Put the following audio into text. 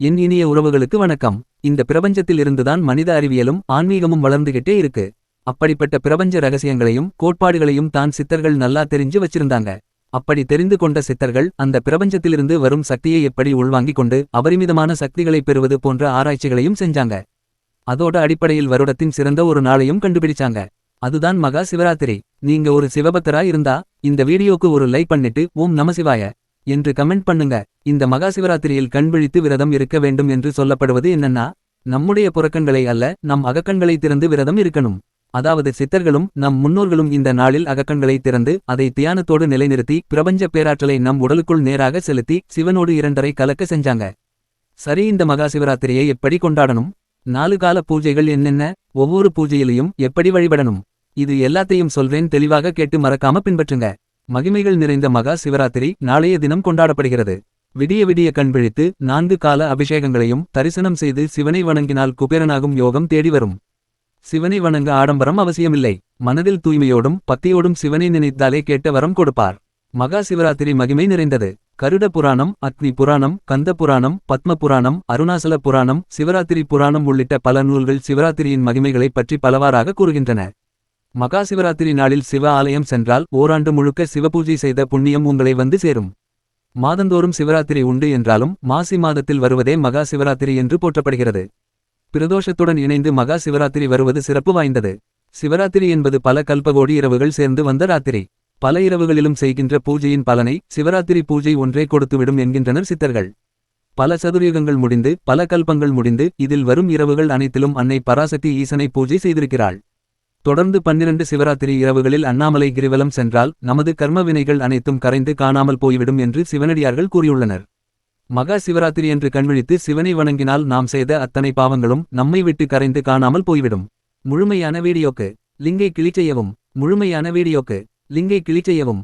என் இனிய உறவுகளுக்கு வணக்கம். இந்த பிரபஞ்சத்தில் இருந்துதான் மனித அறிவியலும் ஆன்மீகமும் வளர்ந்துகிட்டே இருக்கு. அப்படிப்பட்ட பிரபஞ்ச ரகசியங்களையும் கோட்பாடுகளையும் தான் சித்தர்கள் நல்லா தெரிஞ்சு வச்சிருந்தாங்க. அப்படி தெரிந்து கொண்ட சித்தர்கள் அந்த பிரபஞ்சத்திலிருந்து வரும் சக்தியை எப்படி உள்வாங்கிக் கொண்டு அபரிமிதமான சக்திகளை பெறுவது போன்ற ஆராய்ச்சிகளையும் செஞ்சாங்க. அதோட அடிப்படையில் வருடத்தின் சிறந்த ஒரு நாளையும் கண்டுபிடிச்சாங்க. அதுதான் மகா சிவராத்திரி. நீங்க ஒரு சிவபக்தரா இருந்தா இந்த வீடியோக்கு ஒரு லைக் பண்ணிட்டு ஓம் நமசிவாய என்று கமெண்ட் பண்ணுங்க. இந்த மகா சிவராத்திரியில் கண்விழித்து விரதம் இருக்க வேண்டும் என்று சொல்லப்படுவது என்னன்னா, நம்முடைய புறக்கண்களை அல்ல, நம் அகக்கண்களை திறந்து விரதம் இருக்கணும். அதாவது சித்தர்களும் நம் முன்னோர்களும் இந்த நாளில் அகக்கண்களை திறந்து அதை தியானத்தோடு நிலைநிறுத்தி பிரபஞ்ச பேராற்றலை நம் உடலுக்குள் நேராக செலுத்தி சிவனோடு இரண்டரை கலக்க செஞ்சாங்க. சரி, இந்த மகா சிவராத்திரியை எப்படி கொண்டாடணும்? 4 கால பூஜைகள் என்னென்ன? ஒவ்வொரு பூஜையிலையும் எப்படி வழிபடணும்? இது எல்லாத்தையும் சொல்றேன், தெளிவாக கேட்டு மறக்காம பின்பற்றுங்க. மகிமைகள் நிறைந்த மகா சிவராத்திரி நாளைய தினம் கொண்டாடப்படுகிறது. விடிய விடிய கண்விழித்து 4 கால அபிஷேகங்களையும் தரிசனம் செய்து சிவனை வணங்கினால் குபேரனாகும் யோகம் தேடி வரும். சிவனை வணங்க ஆடம்பரம் அவசியமில்லை. மனதில் தூய்மையோடும் பக்தியோடும் சிவனை நினைத்தாலே கேட்ட வரம் கொடுப்பார். மகா சிவராத்திரி மகிமை நிறைந்தது. கருட புராணம், அக்னி புராணம், கந்த புராணம், பத்ம புராணம், அருணாசல புராணம், சிவராத்திரி புராணம் உள்ளிட்ட பல நூல்கள் சிவராத்திரியின் மகிமைகளைப் பற்றி பலவாறாக கூறுகின்றன. மகா சிவராத்திரி நாளில் சிவ ஆலயம் சென்றால் ஓராண்டு முழுக்க சிவபூஜை செய்த புண்ணியம் உங்களை வந்து சேரும். மாதந்தோறும் சிவராத்திரி உண்டு என்றாலும் மாசி மாதத்தில் வருவதே மகா சிவராத்திரி என்று போற்றப்படுகிறது. பிரதோஷத்துடன் இணைந்து மகா சிவராத்திரி வருவது சிறப்பு வாய்ந்தது. சிவராத்திரி என்பது பல கல்பகோடி இரவுகள் சேர்ந்து வந்த ராத்திரி. பல இரவுகளிலும் செய்கின்ற பூஜையின் பலனை சிவராத்திரி பூஜை ஒன்றே கொடுத்துவிடும் என்கின்றனர் சித்தர்கள். பல சதுர்யுகங்கள் முடிந்து பல கல்பங்கள் முடிந்து இதில் வரும் இரவுகள் அனைத்திலும் அன்னை பராசக்தி ஈசனை பூஜை செய்திருக்கிறாள். தொடர்ந்து 12 சிவராத்திரி இரவுகளில் அண்ணாமலை கிரிவலம் சென்றால் நமது கர்ம வினைகள் அனைத்தும் கரைந்து காணாமல் போய்விடும் என்று சிவனடியார்கள் கூறியுள்ளனர். மகா சிவராத்திரி என்று கண்விழித்து சிவனை வணங்கினால் நாம் செய்த அத்தனை பாவங்களும் நம்மை விட்டு கரைந்து காணாமல் போய்விடும். முழுமையான வீடியோக்கு லிங்கை கிளிக் செய்யவும். முழுமையான வீடியோக்கு லிங்கை கிளிக் செய்யவும்.